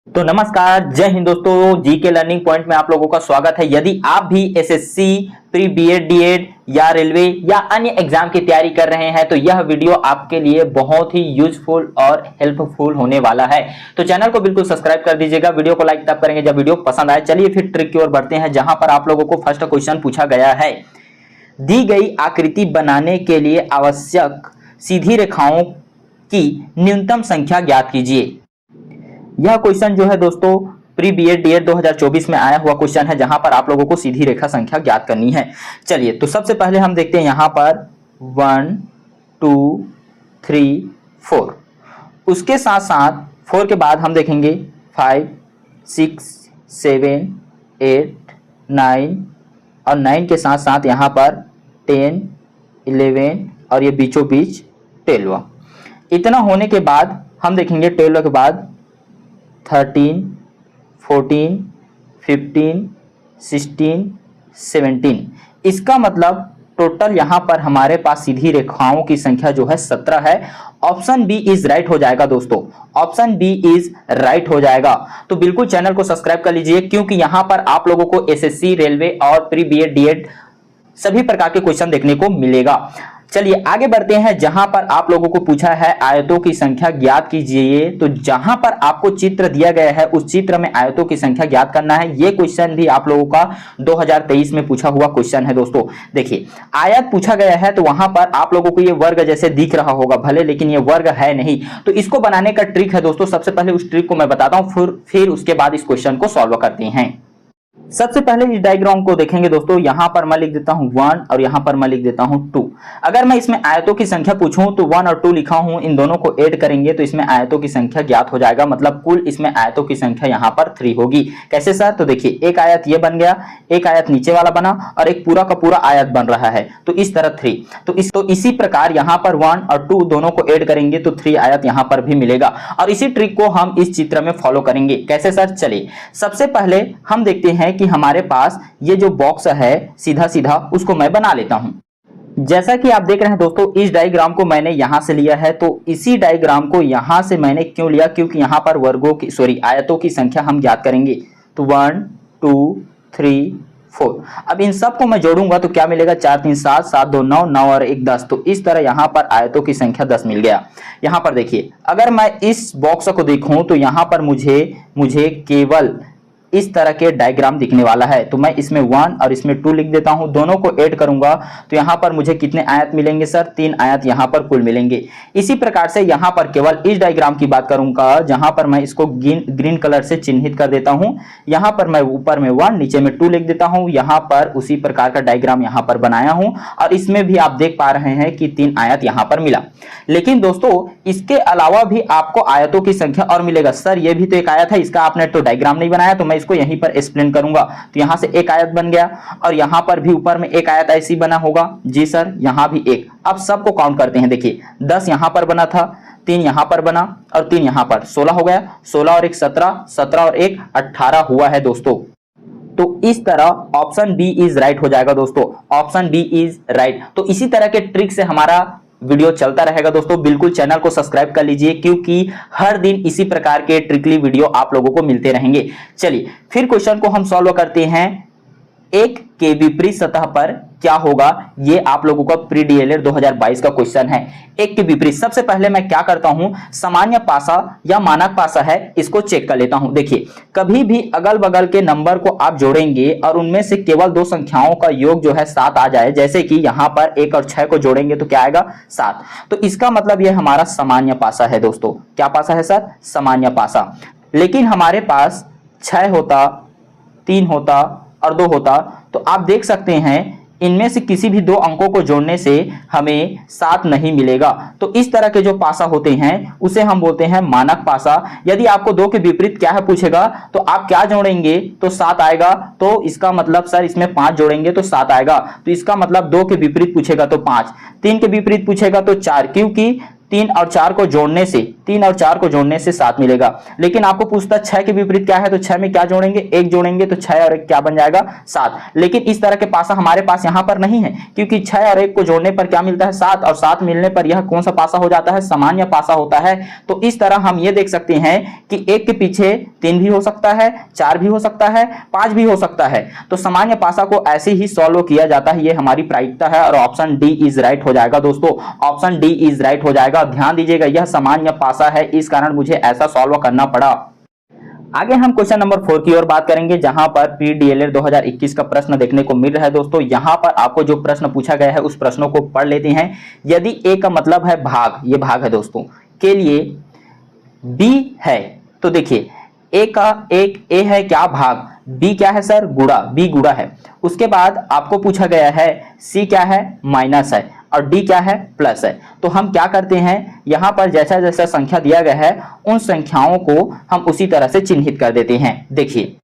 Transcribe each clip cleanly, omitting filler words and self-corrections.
तो नमस्कार, जय हिंद दोस्तों। जी के लर्निंग पॉइंट में आप लोगों का स्वागत है। यदि आप भी एसएससी, प्री बीएड, डीएड या रेलवे या अन्य एग्जाम की तैयारी कर रहे हैं तो यह वीडियो आपके लिए बहुत ही यूजफुल और हेल्पफुल होने वाला है। तो चैनल को बिल्कुल सब्सक्राइब कर दीजिएगा। वीडियो को लाइक तब करेंगे जब वीडियो पसंद आए। चलिए फिर ट्रिक की ओर बढ़ते हैं, जहां पर आप लोगों को फर्स्ट क्वेश्चन पूछा गया है। दी गई आकृति बनाने के लिए आवश्यक सीधी रेखाओं की न्यूनतम संख्या ज्ञात कीजिए। यह क्वेश्चन जो है दोस्तों प्री बीएड डीएड 2024 में आया हुआ क्वेश्चन है, जहां पर आप लोगों को सीधी रेखा संख्या ज्ञात करनी है। चलिए तो सबसे पहले हम देखते हैं यहां पर 1 2 3 4, उसके साथ साथ 4 के बाद हम देखेंगे 5 6 7 8 9 और 9 के साथ साथ यहां पर 10 11 और ये बीचों बीच 12। इतना होने के बाद हम देखेंगे 12 के बाद 13 14 15 16 17। इसका मतलब टोटल यहां पर हमारे पास सीधी रेखाओं की संख्या जो है 17 है। ऑप्शन बी इज राइट हो जाएगा दोस्तों, ऑप्शन बी इज राइट हो जाएगा। तो बिल्कुल चैनल को सब्सक्राइब कर लीजिए, क्योंकि यहां पर आप लोगों को एसएससी, रेलवे और प्री बीएड डीएड सभी प्रकार के क्वेश्चन देखने को मिलेगा। चलिए आगे बढ़ते हैं, जहां पर आप लोगों को पूछा है आयतों की संख्या ज्ञात कीजिए। तो जहां पर आपको चित्र दिया गया है उस चित्र में आयतों की संख्या ज्ञात करना है। यह क्वेश्चन भी आप लोगों का 2023 में पूछा हुआ क्वेश्चन है दोस्तों। देखिए आयत पूछा गया है तो वहां पर आप लोगों को यह वर्ग जैसे दिख रहा होगा भले, लेकिन यह वर्ग है नहीं। तो इसको बनाने का ट्रिक है दोस्तों। सबसे पहले उस ट्रिक को मैं बताता हूं, फिर उसके बाद इस क्वेश्चन को सॉल्व करते हैं। सबसे पहले इस डायग्राम को देखेंगे दोस्तों। यहां पर मैं लिख देता हूं 1 और यहां पर मैं लिख देता हूं 2। अगर मैं इसमें आयतों की संख्या पूछूं तो 1 और 2 लिखा हूं, इन दोनों को ऐड करेंगे तो इसमें आयतों की संख्या ज्ञात हो जाएगा। मतलब कुल इसमें आयतों की संख्या यहां पर 3 होगी। कैसे सर? तो देखिए एक आयत ये बन गया, एक आयत नीचे वाला बना और एक पूरा का पूरा आयत बन रहा है, तो इस तरह 3। तो इसी प्रकार यहां पर 1 और 2 दोनों को ऐड करेंगे तो 3 आयत यहां पर भी मिलेगा। और इसी ट्रिक को हम इस चित्र में फॉलो करेंगे। कैसे सर? चलिए सबसे पहले हम देखते हैं कि हमारे पास ये जो बॉक्स है सीधा सीधा उसको मैं बना लेता हूं। जैसा कि आप देख रहे हैं दोस्तों, इस डायग्राम को मैंने यहां से लिया है। तो इसी डायग्राम को यहां से मैंने क्यों लिया? क्योंकि यहां पर वर्गों की आयतों की संख्या हम ज्ञात करेंगे। तो 1 2 3 4। अब इन सब को मैं जोड़ूंगा तो क्या मिलेगा? 4 3 7 7 2 9 9 और 1 10। तो इस तरह यहां पर आयतों की संख्या 10 मिल गया। यहां पर देखिए, अगर मैं इस बॉक्स को देखूं तो यहां पर मुझे केवल इस तरह के डायग्राम दिखने वाला है। तो मैं इसमें 1 और इसमें 2 लिख देता हूं, दोनों को ऐड करूंगा तो यहां पर मुझे कितने आयत मिलेंगे सर? 3 आयत यहां पर कुल मिलेंगे। इसी प्रकार से यहां पर केवल इस डायग्राम की बात करूंगा, जहां पर मैं इसको ग्रीन कलर से चिन्हित कर देता हूं। यहां पर मैं ऊपर में 1 नीचे में 2 लिख देता हूं। यहां पर उसी प्रकार का डायग्राम यहां पर बनाया हूं और इसमें भी आप देख पा रहे हैं कि 3 आयत यहां पर मिला। लेकिन दोस्तों इसके अलावा भी आपको आयतों की संख्या और मिलेगा। सर ये भी तो एक आयत है, इसका आपने तो डायग्राम नहीं बनाया, तो मैं इसको यहीं पर एक्सप्लेन करूंगा। तो यहां से एक आयत बन गया और यहां पर भी ऊपर में एक आयत ऐसी बना होगा। जी सर, यहां भी एक। अब सबको काउंट करते हैं। देखिए 10 यहां पर बना था, 3 यहां पर बना और 3 यहां पर, 16 हो गया। 16 और 1 17, 17 और 1 18 हुआ है दोस्तों। तो इस तरह ऑप्शन बी इज राइट हो जाएगा दोस्तों, ऑप्शन बी इज राइट। तो इसी तरह के ट्रिक से हमारा वीडियो चलता रहेगा दोस्तों। बिल्कुल चैनल को सब्सक्राइब कर लीजिए, क्योंकि हर दिन इसी प्रकार के ट्रिकली वीडियो आप लोगों को मिलते रहेंगे। चलिए फिर क्वेश्चन को हम सॉल्व करते हैं। एक के विपरीत सतह पर क्या होगा? ये आप लोगों का प्री डीएलएड 2022 का क्वेश्चन है। एक के विपरीत, सबसे पहले मैं क्या करता हूं, सामान्य पासा या मानक पासा है इसको चेक कर लेता हूं। देखिए कभी भी अगल बगल के नंबर को आप जोड़ेंगे और उनमें से केवल 2 संख्याओं का योग जो है 7 आ जाए, जैसे कि यहां पर 1 और 6 को जोड़ेंगे तो क्या आएगा? 7। तो इसका मतलब यह हमारा सामान्य पासा है दोस्तों। क्या पासा है सर? सामान्य पासा। लेकिन हमारे पास 6 होता, 3 होता और 2 होता, तो आप देख सकते हैं इनमें से किसी भी 2 अंकों को जोड़ने से हमें 7 नहीं मिलेगा। तो इस तरह के जो पासा होते हैं उसे हम बोलते हैं मानक पासा। यदि आपको 2 के विपरीत क्या है पूछेगा तो आप क्या जोड़ेंगे तो 7 आएगा। तो इसका मतलब सर इसमें 5 जोड़ेंगे तो 7 आएगा। तो इसका मतलब 2 के विपरीत पूछेगा तो 5, 3 के विपरीत पूछेगा तो 4, क्योंकि 3 और 4 को जोड़ने से 7 मिलेगा। लेकिन आपको पूछता 6 के विपरीत क्या है, तो 6 में क्या जोड़ेंगे, 1 जोड़ेंगे, तो 6 और 1 क्या बन जाएगा, 7। लेकिन इस तरह के पासा हमारे पास यहाँ पर नहीं है, क्योंकि 6 और 1 को जोड़ने पर क्या मिलता है, 7, और 7 मिलने पर यह कौन सा पासा हो जाता है, सामान्य पासा होता है। तो इस तरह हम ये देख सकते हैं कि 1 के पीछे 3 भी हो सकता है, 4 भी हो सकता है, 5 भी हो सकता है। तो सामान्य पासा को ऐसे ही सॉल्व किया जाता है, ये हमारी प्रायिकता है, और ऑप्शन डी इज राइट हो जाएगा दोस्तों, ऑप्शन डी इज राइट हो जाएगा। ध्यान दीजिएगा, यह सामान्य पासा है, इस कारण मुझे ऐसा सॉल्व करना पड़ा। आगे हम क्वेश्चन नंबर 4 की ओर बात करेंगे, जहां पर प्री डीएलएड 2021 का प्रश्न देखने को मिल रहा है दोस्तों। यहां पर आपको जो प्रश्न पूछा गया है उस प्रश्नों को पढ़ लेते हैं। यदि ए का मतलब है भाग, ये भाग है दोस्तों, के लिए बी है, तो देखिए ए का एक ए है क्या, भाग, बी क्या है सर, गुणा, बी गुणा है। उसके बाद आपको पूछा गया है सी क्या है, माइनस है, और डी क्या है, प्लस है। तो हम क्या करते हैं, यहां पर जैसा जैसा संख्या दिया गया है उन संख्याओं को हम उसी तरह से चिन्हित कर देते हैं। देखिए,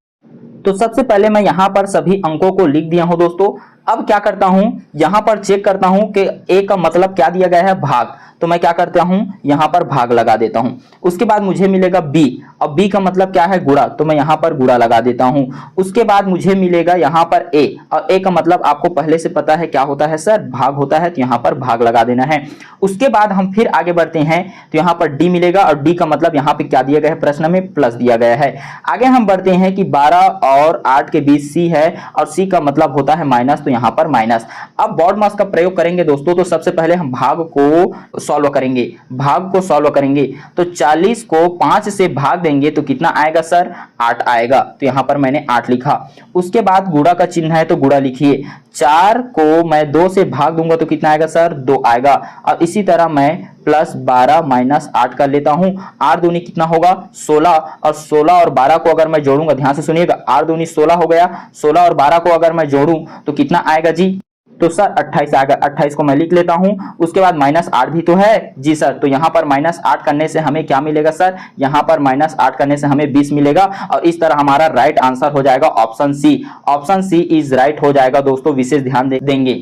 तो सबसे पहले मैं यहां पर सभी अंकों को लिख दिया हूं दोस्तों। अब क्या करता हूं, यहां पर चेक करता हूं कि ए का मतलब क्या दिया गया है, भाग, तो मैं क्या करता हूं, यहां पर भाग लगा देता हूं। उसके बाद मुझे मिलेगा बी, अब बी का मतलब क्या है, गुणा, तो मैं यहां पर गुणा लगा देता हूं। उसके बाद मुझे मिलेगा यहां पर ए, और ए का मतलब आपको पहले से पता है क्या होता है सर, भाग होता है, तो यहां पर भाग लगा देना है। उसके बाद हम फिर आगे बढ़ते हैं, तो यहां पर डी मिलेगा, और डी का मतलब यहां पे क्या दिया गया है, प्रश्न में प्लस दिया गया है। आगे हम बढ़ते हैं कि 12 और 8 के बीच सी है, और सी का मतलब होता है माइनस, तो यहां पर माइनस। अब बॉड मास का प्रयोग करेंगे दोस्तों, तो सबसे पहले हम भाग को सॉल्व करेंगे, भाग को सॉल्व करेंगे। तो 40 को 5 से भाग देंगे तो कितना आएगा सर, 8 आएगा, तो यहां पर मैंने 8 लिखा। उसके बाद गुणा का चिन्ह है तो गुणा लिखिए। 4 को मैं 2 से भाग दूंगा तो कितना आएगा सर, 2 आएगा। और इसी तरह मैं प्लस 12 माइनस 8 कर लेता हूं। 8 दूनी कितना होगा, 16, और 16 और 12 को अगर मैं जोड़ूंगा, ध्यान से सुनिएगा, 8 दूनी 16 हो गया, 16 और 12 को अगर मैं जोड़ूं तो कितना आएगा जी, तो सर 28 आएगा। 28 को मैं लिख लेता हूं। उसके बाद माइनस 8 भी तो है जी सर, तो यहां पर माइनस 8 करने से हमें क्या मिलेगा सर, यहां पर माइनस 8 करने से हमें 20 मिलेगा, और इस तरह हमारा राइट आंसर हो जाएगा option C. Option C is right हो जाएगा दोस्तों, विशेष ध्यान देंगे।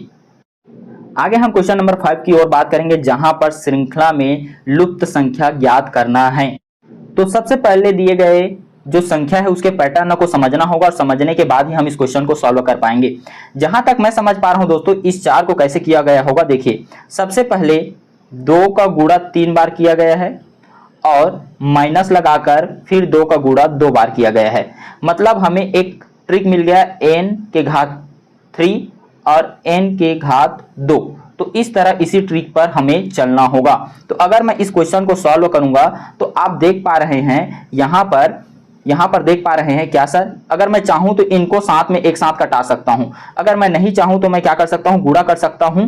आगे हम क्वेश्चन नंबर 5 की ओर बात करेंगे, जहां पर श्रृंखला में लुप्त संख्या ज्ञात करना है। तो सबसे पहले दिए गए जो संख्या है उसके पैटर्न को समझना होगा, और समझने के बाद ही हम इस क्वेश्चन को सॉल्व कर पाएंगे। जहां तक मैं समझ पा रहा हूं दोस्तों, इस 4 को कैसे किया गया होगा, देखिए सबसे पहले 2 का गुणा 3 बार किया गया है, और माइनस लगाकर फिर 2 का गुणा 2 बार किया गया है। मतलब हमें एक ट्रिक मिल गया, n के घात 3 और n के घात 2। तो इस तरह इसी ट्रिक पर हमें चलना होगा। तो अगर मैं इस क्वेश्चन को सॉल्व करूंगा तो आप देख पा रहे हैं यहां पर देख पा रहे हैं क्या सर, अगर मैं चाहूं तो इनको साथ में एक साथ कटा सकता हूं, अगर मैं नहीं चाहूं तो मैं क्या कर सकता हूं, गुणा कर सकता हूं।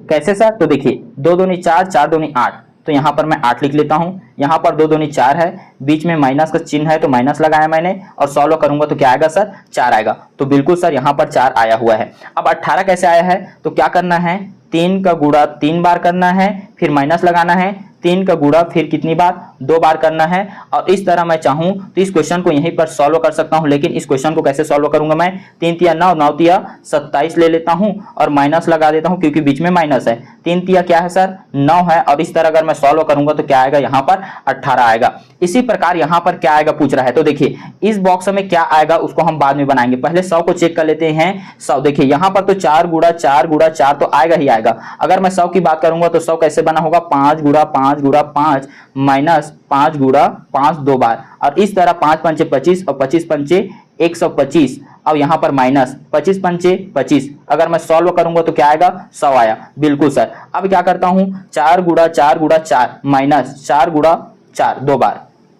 कैसे सर, तो देखिए 2 दूनी 4, 4 दूनी 8, तो यहां पर मैं 8 लिख लेता हूं। यहां पर 2 दूनी 4 है, बीच में माइनस का चिन्ह है तो माइनस लगाया मैंने, और सॉल्व करूंगा तो क्या आएगा सर, 4 आएगा। तो बिल्कुल सर यहां पर 4 आया हुआ है। अब 18 कैसे आया है, तो क्या करना है, 3 का गुणा 3 बार करना है, फिर माइनस लगाना है, 3 का गुणा फिर कितनी बार, 2 बार करना है। और इस तरह मैं चाहूं तो इस क्वेश्चन को यहीं पर सॉल्व कर सकता हूं, लेकिन इस क्वेश्चन को कैसे सॉल्व करूंगा मैं, 3 तिया 9, 9 तिया 27 ले लेता हूं, और माइनस लगा देता हूं क्योंकि बीच में माइनस है। 3 तिया क्या है सर, 9 है, और इस तरह अगर मैं सॉल्व करूंगा तो क्या आएगा, यहां पर 18 आएगा। इसी प्रकार यहां पर क्या आएगा पूछ रहा है, तो देखिए इस बॉक्स में क्या आएगा उसको हम बाद में बनाएंगे, पहले 100 को चेक कर लेते हैं। 100 देखिए यहां पर तो 4 गुणा 4 गुणा 4 तो आएगा ही आएगा। अगर मैं 100 की बात करूंगा तो 100 कैसे बना होगा, 5 गुणा 5 गुणा 5 माइनस 5 गुणा 5 2 बार, और इस तरह 5 पंचे 25 और 25 पंचे 125, और यहां पर माइनस 25 पंचे 25। अगर मैं सॉल्व करूंगा तो क्या आएगा, 100 आया। बिल्कुल सर। अब क्या करता हूं, 4 गुणा 4 गुणा 4 माइनस 4 गुणा 4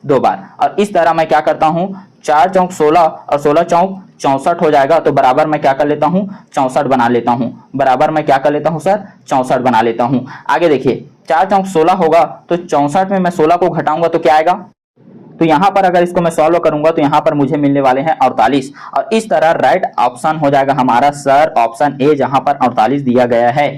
2 बार, और इस तरह मैं क्या करता हूं, 4 चौक 16 और 16 चौक 64 हो जाएगा। तो बराबर मैं क्या कर लेता हूं, 64 बना लेता हूं, बराबर मैं क्या कर लेता हूं सर, 64 बना लेता हूं। आगे देखिए 4 चौक 16 होगा, तो 64 में मैं 16 को घटाऊंगा तो क्या आएगा, तो यहां पर अगर इसको मैं सॉल्व करूंगा तो यहां पर मुझे मिलने वाले हैं 48, और इस तरह राइट ऑप्शन हो जाएगा हमारा सर ऑप्शन ए, जहां पर 48 दिया गया है।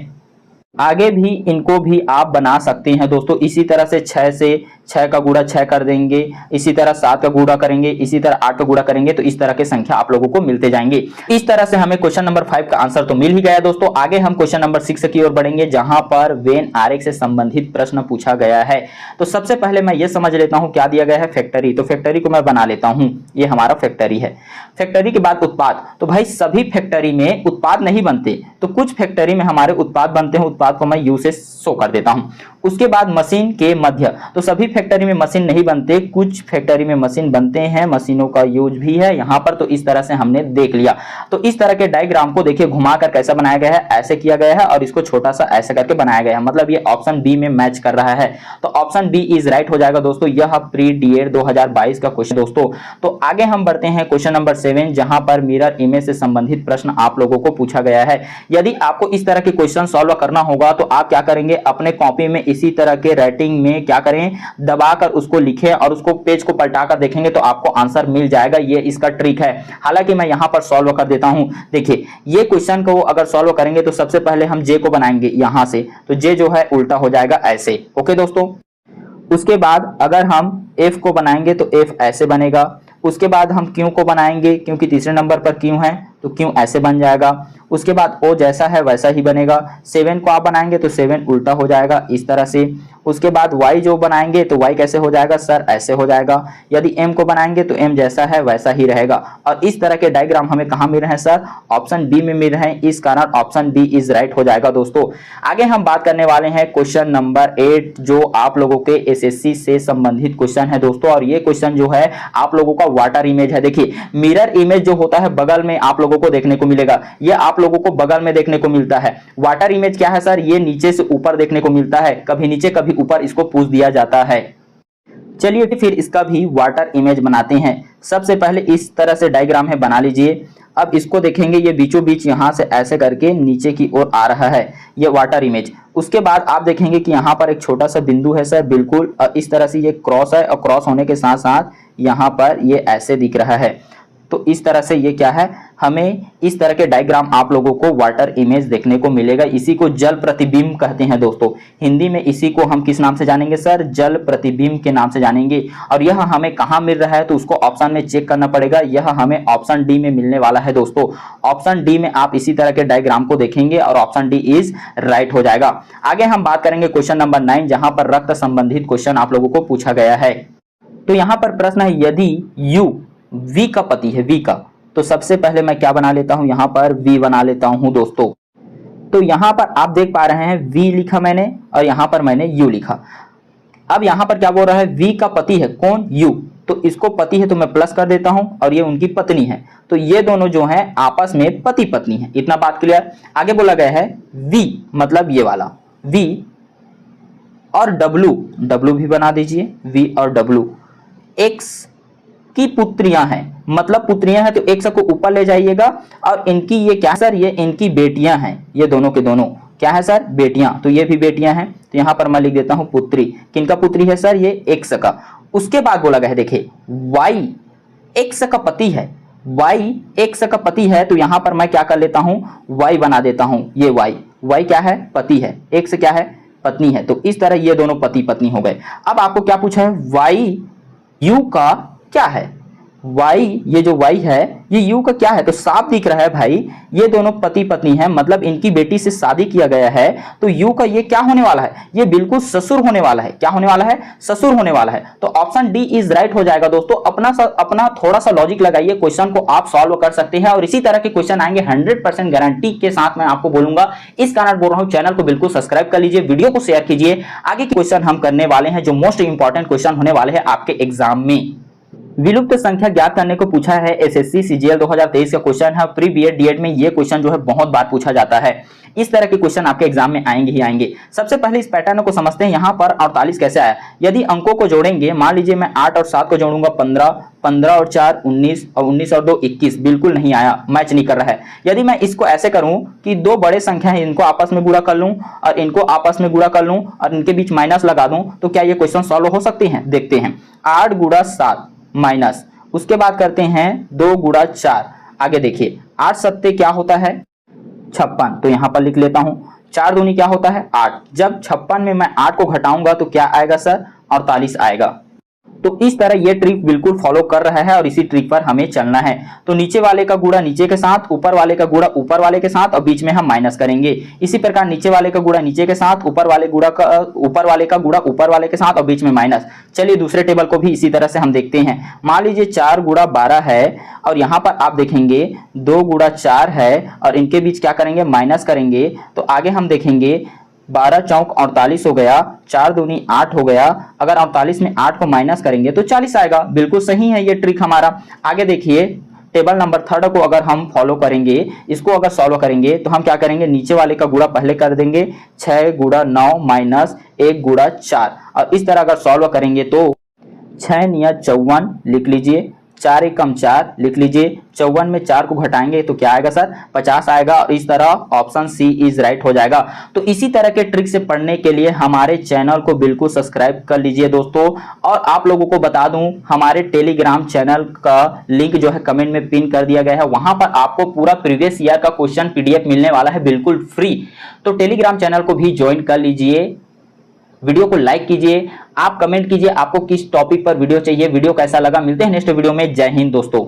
आगे भी इनको भी आप बना सकते हैं दोस्तों। इसी तरह से 6 से 6 का गुणा 6 कर देंगे, इसी तरह 7 का गुणा करेंगे, इसी तरह 8 का गुणा करेंगे, तो इस तरह के संख्या आप लोगों को मिलते जाएंगे। इस तरह से हमें क्वेश्चन नंबर 5 का आंसर तो मिल ही गया दोस्तों। आगे हम क्वेश्चन नंबर 6 की ओर बढ़ेंगे, जहां पर वेन आरेख से संबंधित प्रश्न पूछा गया है। तो सबसे पहले मैं ये समझ लेता हूं क्या दिया गया है, फैक्टरी। तो फैक्टरी को मैं बना लेता हूं, ये हमारा फैक्टरी है। फैक्टरी के बाद उत्पाद, तो भाई सभी फैक्टरी में उत्पाद नहीं बनते, तो कुछ फैक्टरी में हमारे उत्पाद बनते हैं। उत्पाद को मैं यू से शो कर देता हूं। उसके बाद मशीन के मध्य, तो सभी फैक्टरी में मशीन नहीं बनते, कुछ फैक्टरी में मशीन बनते हैं, मशीनों का यूज भी है यहां पर। तो इस तरह से हमने देख लिया। तो इस तरह के डायग्राम को देखिए घुमाकर कैसा बनाया गया है, ऐसे किया गया है और इसको छोटा सा ऐसे करके बनाया गया है, मतलब ये ऑप्शन बी में मैच कर रहा है। तो ऑप्शन बी इज राइट हो जाएगा दोस्तों। यह प्री डीएड 2022 का क्वेश्चन दोस्तों। तो आगे हम बढ़ते हैं क्वेश्चन नंबर 7, जहां पर मिरर इमेज से संबंधित प्रश्न आप लोगों को पूछा गया है। यदि आपको इस तरह के क्वेश्चन सॉल्व करना होगा तो आप क्या करेंगे, अपने कॉपी में इसी तरह के राइटिंग में क्या करें, दबाकर उसको लिखें और उसको पेज को पलटाकर देखेंगे तो आपको आंसर मिल जाएगा। ये इसका ट्रिक है। हालांकि मैं यहां पर सॉल्व कर देता हूं। देखिए ये क्वेश्चन को अगर सॉल्व करेंगे तो सबसे पहले हम जे को बनाएंगे यहां से, तो जे जो है उल्टा हो जाएगा ऐसे। ओके दोस्तों। उसके बाद अगर हम एफ को बनाएंगे तो एफ ऐसे बनेगा। उसके बाद हम क्यू को बनाएंगे, क्योंकि तीसरे नंबर पर क्यू है तो क्यू ऐसे बन जाएगा। उसके बाद ओ जैसा है वैसा ही बनेगा। 7 को आप बनाएंगे तो 7 उल्टा हो जाएगा इस तरह से। उसके बाद वाई जो बनाएंगे तो वाई कैसे हो जाएगा सर, ऐसे हो जाएगा। यदि एम को बनाएंगे तो एम जैसा है वैसा ही रहेगा। और इस तरह के डायग्राम हमें कहाँ मिल रहे हैं सर, ऑप्शन बी में मिल रहे हैं। इस कारण ऑप्शन बी इज राइट हो जाएगा दोस्तों। आगे हम बात करने वाले हैं क्वेश्चन नंबर 8, जो आप लोगों के एसएससी से संबंधित क्वेश्चन है दोस्तों। और ये क्वेश्चन जो है आप लोगों का वाटर इमेज है। देखिए मिरर इमेज जो होता है बगल में आप लोगों को देखने को मिलेगा, ये आप लोगों को बगल में देखने को मिलता है। वाटर इमेज क्या है सर, ये नीचे से ऊपर देखने को मिलता है, कभी नीचे कभी ऊपर इसको पूछ दिया जाता है। चलिए फिर इसका भी वाटर इमेज बनाते हैं। सबसे पहले इस तरह से डायग्राम है, बना लीजिए। अब इसको देखेंगे ये बीचों बीच यहां से ऐसे करके नीचे की ओर आ रहा है, ये वाटर इमेज। उसके बाद आप देखेंगे कि यहाँ पर एक छोटा सा बिंदु है सर, बिल्कुल इस तरह से ये क्रॉस है और क्रॉस होने के साथ साथ यहाँ पर ये ऐसे दिख रहा है। तो इस तरह से ये क्या है, हमें इस तरह के डायग्राम आप लोगों को वाटर इमेज देखने को मिलेगा। इसी को जल प्रतिबिंब कहते हैं दोस्तों। हिंदी में इसी को हम किस नाम से जानेंगे सर, जल प्रतिबिंब के नाम से जानेंगे। और यह हमें कहाँ मिल रहा है तो उसको ऑप्शन में चेक करना पड़ेगा। यह हमें ऑप्शन डी में मिलने वाला है दोस्तों। ऑप्शन डी में आप इसी तरह के डायग्राम को देखेंगे और ऑप्शन डी इज राइट हो जाएगा। आगे हम बात करेंगे क्वेश्चन नंबर 9, जहां पर रक्त संबंधित क्वेश्चन आप लोगों को पूछा गया है। तो यहाँ पर प्रश्न है, यदि यू V का पति है, V का, तो सबसे पहले मैं क्या बना लेता हूं, यहां पर V बना लेता हूं दोस्तों। तो यहां पर आप देख पा रहे हैं V लिखा मैंने और यहां पर मैंने U लिखा। अब यहां पर क्या बोल रहा है, V का पति है कौन, U, तो इसको पति है तो मैं प्लस कर देता हूं और ये उनकी पत्नी है। तो ये दोनों जो हैं आपस में पति पत्नी है। इतना बात क्लियर। आगे बोला गया है V मतलब ये वाला V और W भी बना दीजिए, V और W। X की पुत्रियां हैं, मतलब पुत्रियां हैं तो x को ऊपर ले जाइएगा। और इनकी ये क्या सर, ये इनकी बेटियां हैं, ये दोनों के दोनों क्या है सर, बेटियां। तो ये भी बेटियां हैं, तो यहां पर मैं लिख देता हूं पुत्री। किनका पुत्री है सर, ये x का। उसके बाद बोला गया है, देखिए y x का पति है, y x का पति है, तो यहां पर मैं क्या कर लेता हूं, y बना देता हूं। ये y क्या है, पति है, x क्या है, पत्नी है। तो इस तरह ये दोनों पति पत्नी हो गए। अब आपको क्या पूछा है, y u का क्या है, y, ये जो y है ये u का क्या है। तो साफ दिख रहा है भाई ये दोनों पति पत्नी हैं, मतलब इनकी बेटी से शादी किया गया है। तो u का ये क्या होने वाला है, ये बिल्कुल ससुर होने वाला है। क्या होने वाला है, ससुर होने वाला है। तो ऑप्शन डी इज राइट हो जाएगा दोस्तों। अपना थोड़ा सा लॉजिक लगाइए, क्वेश्चन को आप सॉल्व कर सकते हैं। और इसी तरह के क्वेश्चन आएंगे 100% गारंटी के साथ मैं आपको बोलूंगा। इस कारण बोल रहा हूं, चैनल को बिल्कुल सब्सक्राइब कर लीजिए, वीडियो को शेयर कीजिए। आगे के क्वेश्चन हम करने वाले हैं जो मोस्ट इंपॉर्टेंट क्वेश्चन होने वाले हैं आपके एग्जाम में। विलुप्त संख्या ज्ञात करने को पूछा है, एसएससी सीजीएल 2023 का क्वेश्चन है। प्री बीएड डीएड में ये क्वेश्चन जो है बहुत बार पूछा जाता है। इस तरह के क्वेश्चन आपके एग्जाम में आएंगे ही आएंगे। सबसे पहले इस पैटर्न को समझते हैं। यहाँ पर 48 कैसे आया, यदि अंकों को जोड़ेंगे, मान लीजिए मैं 8 और 7 को जोड़ूंगा 15, 15 और 4 19 और 19 और 2 21, बिल्कुल नहीं आया, मैच नहीं कर रहा है। यदि मैं इसको ऐसे करूं कि दो बड़े संख्या है, इनको आपस में गुणा कर लूं और इनको आपस में गुणा कर लूं और इनके बीच माइनस लगा दूं, तो क्या ये क्वेश्चन सॉल्व हो सकते हैं, देखते हैं। 8 गुणा 7 माइनस, उसके बाद करते हैं 2 गुणा 4। आगे देखिए 8 सत्ते क्या होता है, 56, तो यहां पर लिख लेता हूं 4 दूनी क्या होता है 8। जब 56 में मैं 8 को घटाऊंगा तो क्या आएगा सर 48 आएगा। तो इस तरह ये ट्रिक बिल्कुल फॉलो कर रहा है और इसी ट्रिक पर हमें चलना है। तो नीचे वाले का गुणा नीचे के साथ, ऊपर वाले का गुणा ऊपर वाले के साथ और बीच में हम माइनस करेंगे। इसी प्रकार नीचे वाले का गुणा नीचे के साथ, ऊपर वाले का गुणा ऊपर वाले के साथ और बीच में माइनस। चलिए दूसरे टेबल को भी इसी तरह से हम देखते हैं। मान लीजिए 4 गुणा 12 है और यहाँ पर आप देखेंगे 2 गुणा 4 है और इनके बीच क्या करेंगे माइनस करेंगे। तो आगे हम देखेंगे 12 चौक 48 हो गया, 4 दूनी 8 हो गया। अगर 48 में 8 को माइनस करेंगे तो 40 आएगा। बिल्कुल सही है ये ट्रिक हमारा। आगे देखिए टेबल नंबर 3 को अगर हम फॉलो करेंगे, इसको अगर सॉल्व करेंगे तो हम क्या करेंगे, नीचे वाले का गुणा पहले कर देंगे, 6 गुणा 9 माइनस 1 गुणा 4। और इस तरह अगर सॉल्व करेंगे तो 6 निया 54 लिख लीजिए, 4 एकम 4 लिख लीजिए। 54 में 4 को घटाएंगे तो क्या आएगा सर 50 आएगा। और इस तरह ऑप्शन सी इज राइट हो जाएगा। तो इसी तरह के ट्रिक से पढ़ने के लिए हमारे चैनल को बिल्कुल सब्सक्राइब कर लीजिए दोस्तों। और आप लोगों को बता दूं हमारे टेलीग्राम चैनल का लिंक जो है कमेंट में पिन कर दिया गया है। वहां पर आपको पूरा प्रीवियस ईयर का क्वेश्चन पीडीएफ मिलने वाला है बिल्कुल फ्री। तो टेलीग्राम चैनल को भी ज्वाइन कर लीजिए। वीडियो को लाइक कीजिए, आप कमेंट कीजिए आपको किस टॉपिक पर वीडियो चाहिए, वीडियो कैसा लगा। मिलते हैं नेक्स्ट वीडियो में। जय हिंद दोस्तों।